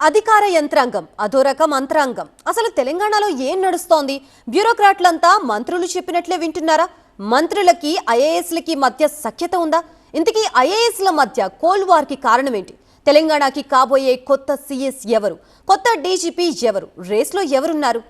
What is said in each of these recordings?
అధికార యంత్రాంగం అదో రకం అంతరాంగం. అసలు తెలంగాణలో ఏం నడుస్తోంది? బ్యూరోక్రాట్లంతా మంత్రులు చెప్పినట్లే వింటున్నారా? మంత్రులకి ఐఏఎస్లకి మధ్య సఖ్యత ఉందా? ఇంతకీ ఐఏఎస్ల మధ్య కోల్డ్ వార్కి కారణం ఏంటి? తెలంగాణకి కాబోయే కొత్త సీఎస్ ఎవరు? కొత్త డీజీపీ ఎవరు? రేస్లో ఎవరున్నారు?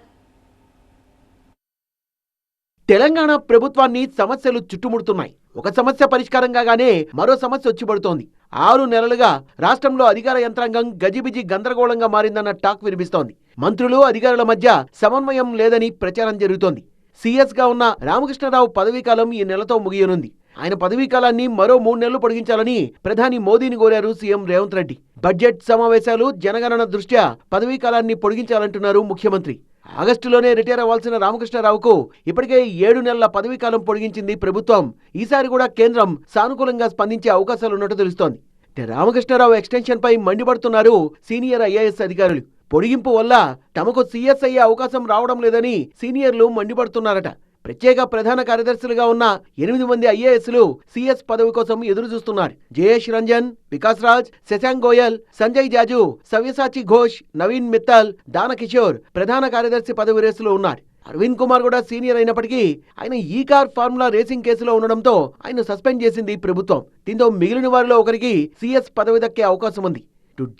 తెలంగాణ ప్రభుత్వాన్ని సమస్యలు చుట్టుముడుతున్నాయి. ఒక సమస్య పరిష్కారం కాగానే మరో సమస్య వచ్చి పడుతోంది. 6 నెలలుగా రాష్ట్రంలో అధికార యంత్రాంగం గజిబిజి గందరగోళంగా మారిందన్న టాక్ వినిపిస్తోంది. మంత్రులు అధికారుల మధ్య సమన్వయం లేదని ప్రచారం జరుగుతోంది. సీఎస్ గా ఉన్న రామకృష్ణరావు పదవీకాలం ఈ నెలతో ముగియనుంది. ఆయన పదవీకాలాన్ని మరో 3 నెలలు పొడిగించాలని ప్రధాని మోదీని కోరారు సీఎం రేవంత్ రెడ్డి. బడ్జెట్ సమావేశాలు, జనగణన దృష్ట్యా పదవీకాలాన్ని పొడిగించాలంటున్నారు ముఖ్యమంత్రి. ఆగస్టులోనే రిటైర్ అవ్వాల్సిన రామకృష్ణరావుకు ఇప్పటికే 7 నెలల పదవీకాలం పొడిగించింది ప్రభుత్వం. ఈసారి కూడా కేంద్రం సానుకూలంగా స్పందించే అవకాశాలున్నట్టు తెలుస్తోంది. రామకృష్ణరావు ఎక్స్టెన్షన్ పై మండిపడుతున్నారు సీనియర్ ఐఏఎస్ అధికారులు. పొడిగింపు వల్ల తమకు సీఎస్ అయ్యే అవకాశం రావడం లేదని సీనియర్లు మండిపడుతున్నారట. ప్రత్యేక ప్రధాన కార్యదర్శులుగా ఉన్న 8 మంది ఐఏఎస్లు సీఎస్ పదవి కోసం ఎదురు చూస్తున్నారు. జయేష్ రంజన్, వికాస్ రాజ్, శశాంక్ గోయల్, సంజయ్ జాజు, సవ్యసాచి ఘోష్, నవీన్ మిత్తల్, దానకిషోర్ ప్రధాన కార్యదర్శి పదవి రేసులో ఉన్నారు. అరవింద్ కుమార్ కూడా సీనియర్ అయినప్పటికీ ఆయన ఈ కార్ ఫార్ములా రేసింగ్ కేసులో ఉండడంతో ఆయన సస్పెండ్ చేసింది ప్రభుత్వం. దీంతో మిగిలిన వారిలో ఒకరికి సీఎస్ పదవి దక్కే అవకాశం ఉంది.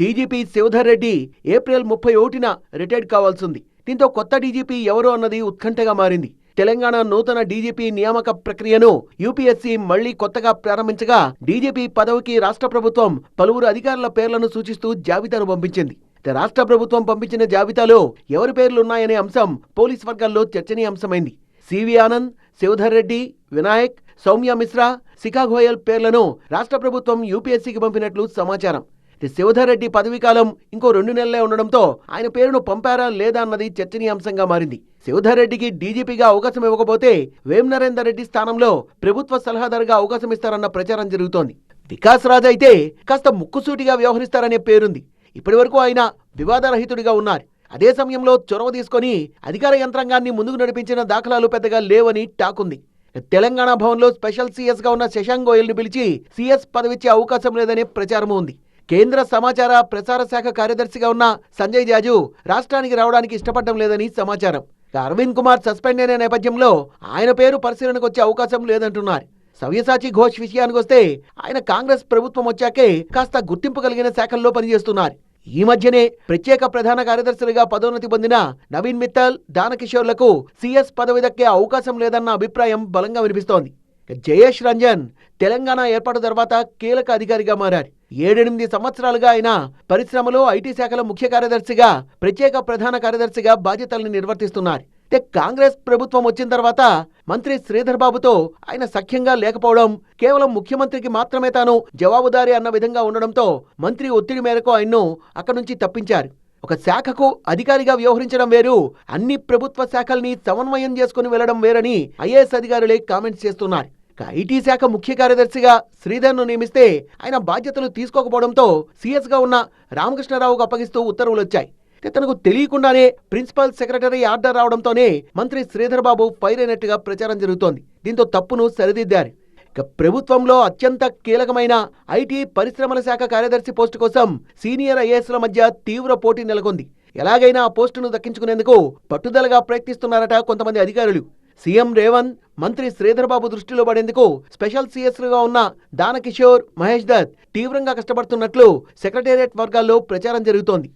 డీజీపీ శివధర్ రెడ్డి ఏప్రిల్ 31న రిటైర్డ్ కావాల్సింది. దీంతో కొత్త డీజీపీ ఎవరు అన్నది ఉత్కంఠగా మారింది. తెలంగాణ నూతన డీజీపీ నియామక ప్రక్రియను యూపీఎస్సీ మళ్లీ కొత్తగా ప్రారంభించగా డీజీపీ పదవికి రాష్ట్ర ప్రభుత్వం పలువురు అధికారుల పేర్లను సూచిస్తూ జాబితాను పంపించింది. రాష్ట్ర ప్రభుత్వం పంపించిన జాబితాలో ఎవరి పేర్లున్నాయనే అంశం పోలీస్ వర్గాల్లో చర్చనీయాంశమైంది. సివి ఆనంద్, శివధర్ రెడ్డి, వినాయక్, సౌమ్య మిశ్రా, శిఖా గోయల్ పేర్లను రాష్ట్ర ప్రభుత్వం యూపీఎస్సీకి పంపినట్లు సమాచారం. శివధర్ రెడ్డి పదవీకాలం ఇంకో 2 నెలలే ఉండడంతో ఆయన పేరును పంపారా లేదా అన్నది చర్చనీయాంశంగా మారింది. శివధర్ రెడ్డికి డీజీపీగా అవకాశం ఇవ్వకపోతే వేం నరేందర్ రెడ్డి స్థానంలో ప్రభుత్వ సలహాదారుగా అవకాశం ఇస్తారన్న ప్రచారం జరుగుతోంది. వికాస్ రాజ్ అయితే కాస్త ముక్కుసూటిగా వ్యవహరిస్తారనే పేరుంది. ఇప్పటి వరకు ఆయన వివాదరహితుడిగా ఉన్నారు. అదే సమయంలో చొరవ తీసుకొని అధికార యంత్రాంగాన్ని ముందుకు నడిపించిన దాఖలాలు పెద్దగా లేవని టాకుంది. తెలంగాణ భవన్లో స్పెషల్ సీఎస్ గా ఉన్న శశాంక్ గోయల్ని పిలిచి సీఎస్ పదవిచ్చే అవకాశం లేదనే ప్రచారము ఉంది. కేంద్ర సమాచార ప్రసార శాఖ కార్యదర్శిగా ఉన్న సంజయ్ జాజు రాష్ట్రానికి రావడానికి ఇష్టపడడం లేదని సమాచారం. అరవింద్ కుమార్ సస్పెండ్ అయిన నేపథ్యంలో ఆయన పేరు పరిశీలనకు వచ్చే అవకాశం లేదంటున్నారు. సవ్యసాచి ఘోష్ విషయానికి వస్తే ఆయన కాంగ్రెస్ ప్రభుత్వం వచ్చాకే కాస్త గుర్తింపు కలిగిన శాఖల్లో పనిచేస్తున్నారు. ఈ మధ్యనే ప్రత్యేక ప్రధాన కార్యదర్శులుగా పదోన్నతి పొందిన నవీన్ మిత్తల్, దానకిషోర్లకు సీఎస్ పదవి దక్కే అవకాశం లేదన్న అభిప్రాయం బలంగా వినిపిస్తోంది. జయేష్ రంజన్ తెలంగాణ ఏర్పాటు తర్వాత కీలక అధికారిగా మారారు. 7-8 సంవత్సరాలుగా ఆయన పరిశ్రమలో ఐటీ శాఖల ముఖ్య కార్యదర్శిగా, ప్రత్యేక ప్రధాన కార్యదర్శిగా బాధ్యతల్ని నిర్వర్తిస్తున్నారు. కాంగ్రెస్ ప్రభుత్వం వచ్చిన తర్వాత మంత్రి శ్రీధర్ బాబుతో ఆయన సఖ్యంగా లేకపోవడం, కేవలం ముఖ్యమంత్రికి మాత్రమే తాను జవాబుదారీ అన్న విధంగా ఉండడంతో మంత్రి ఒత్తిడి మేరకు ఆయన్ను అక్కడి నుంచి తప్పించారు. ఒక శాఖకు అధికారిగా వ్యవహరించడం వేరు, అన్ని ప్రభుత్వ శాఖల్ని సమన్వయం చేసుకుని వెళ్లడం వేరని ఐఏఎస్ అధికారులే కామెంట్స్ చేస్తున్నారు. ఐటీ శాఖ ముఖ్య కార్యదర్శిగా శ్రీధర్ను నియమిస్తే ఆయన బాధ్యతలు తీసుకోకపోవడంతో సీఎస్ గా ఉన్న రామకృష్ణరావుకు అప్పగిస్తూ ఉత్తర్వులు వచ్చాయి. తనకు తెలియకుండానే ప్రిన్సిపల్ సెక్రటరీ ఆర్డర్ రావడంతోనే మంత్రి శ్రీధర్ బాబు ఫైర్ అయినట్టుగా ప్రచారం జరుగుతోంది. దీంతో తప్పును సరిదిద్దారు. ప్రభుత్వంలో అత్యంత కీలకమైన ఐటీ పరిశ్రమల శాఖ కార్యదర్శి పోస్టు కోసం సీనియర్ ఐఏఎస్ల మధ్య తీవ్ర పోటీ నెలకొంది. ఎలాగైనా ఆ పోస్టును దక్కించుకునేందుకు పట్టుదలగా ప్రయత్నిస్తున్నారట కొంతమంది అధికారులు. సీఎం రేవంత్, మంత్రి శ్రీధర్ బాబు దృష్టిలో పడేందుకు స్పెషల్ సీఎస్లుగా ఉన్న దానకిషోర్, మహేష్ దత్ తీవ్రంగా కష్టపడుతున్నట్లు సెక్రటేరియట్ వర్గాల్లో ప్రచారం జరుగుతోంది.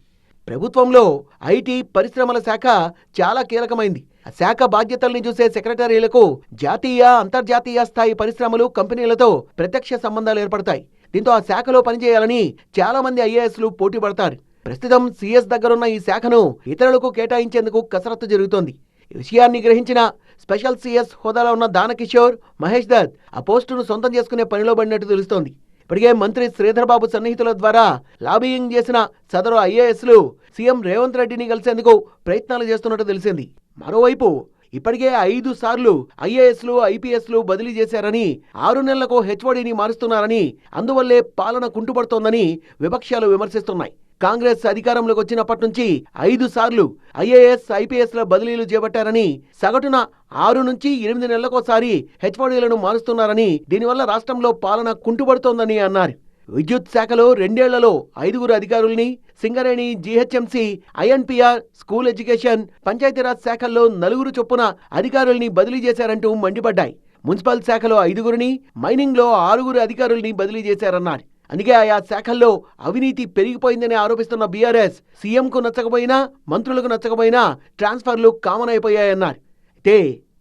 ప్రభుత్వంలో ఐటీ పరిశ్రమల శాఖ చాలా కీలకమైంది. ఆ శాఖ బాధ్యతల్ని చూసే సెక్రటరీలకు జాతీయ, అంతర్జాతీయ స్థాయి పరిశ్రమలు, కంపెనీలతో ప్రత్యక్ష సంబంధాలు ఏర్పడతాయి. దీంతో ఆ శాఖలో పనిచేయాలని చాలా మంది ఐఏఎస్లు పోటీ పడతారు. ప్రస్తుతం సీఎస్ దగ్గరున్న ఈ శాఖను ఇతరులకు కేటాయించేందుకు కసరత్తు జరుగుతోంది. ఈ విషయాన్ని గ్రహించిన స్పెషల్ సీఎస్ హోదాలో ఉన్న దానకిషోర్, మహేష్ దత్ ఆ పోస్టును సొంతం చేసుకునే పనిలో పడినట్టు తెలుస్తోంది. ఇప్పటికే మంత్రి శ్రీధర్ బాబు సన్నిహితుల ద్వారా లాబియింగ్ చేసిన సదరు ఐఏఎస్లు సీఎం రేవంత్ రెడ్డిని కలిసేందుకు ప్రయత్నాలు చేస్తున్నట్టు తెలిసింది. మరోవైపు ఇప్పటికే 5 సార్లు ఐఏఎస్లు, ఐపీఎస్లు బదిలీ చేశారని, 6 నెలలకు హెచ్ఓడిని మారుస్తున్నారని, అందువల్లే పాలన కుంటుపడుతోందని విపక్షాలు విమర్శిస్తున్నాయి. కాంగ్రెస్ అధికారంలోకి వచ్చినప్పటి నుంచి 5 సార్లు ఐఏఎస్, ఐపీఎస్ల బదిలీలు చేపట్టారని, సగటున 6 నుంచి 8 నెలలకోసారి హెచ్ఓడీలను మారుస్తున్నారని, దీనివల్ల రాష్ట్రంలో పాలన కుంటుపడుతోందని అన్నారు. విద్యుత్ శాఖలో 2 ఏళ్లలో 5 అధికారుల్ని, Singareni, GHMC, INPR, school education, Panchayati Raj శాఖల్లో 4 చొప్పున అధికారుల్ని బదిలీ చేశారంటూ మండిపడ్డాయి. మున్సిపల్ శాఖలో 5, మైనింగ్లో 6 అధికారుల్ని బదిలీ చేశారన్నారు. అందుకే ఆయా శాఖల్లో అవినీతి పెరిగిపోయిందని ఆరోపిస్తున్న బీఆర్ఎస్ సీఎంకు నచ్చకపోయినా, మంత్రులకు నచ్చకపోయినా ట్రాన్స్ఫర్లు కామన్ అయిపోయాయన్నారు. అయితే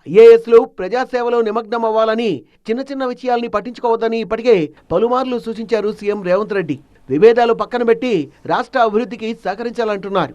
ఐఏఎస్లు ప్రజాసేవలో నిమగ్నం అవ్వాలని, చిన్న చిన్న విషయాల్ని పట్టించుకోవద్దని ఇప్పటికే పలుమార్లు సూచించారు సీఎం రేవంత్ రెడ్డి. విభేదాలు పక్కన పెట్టి రాష్ట్ర అభివృద్ధికి సహకరించాలంటున్నారు.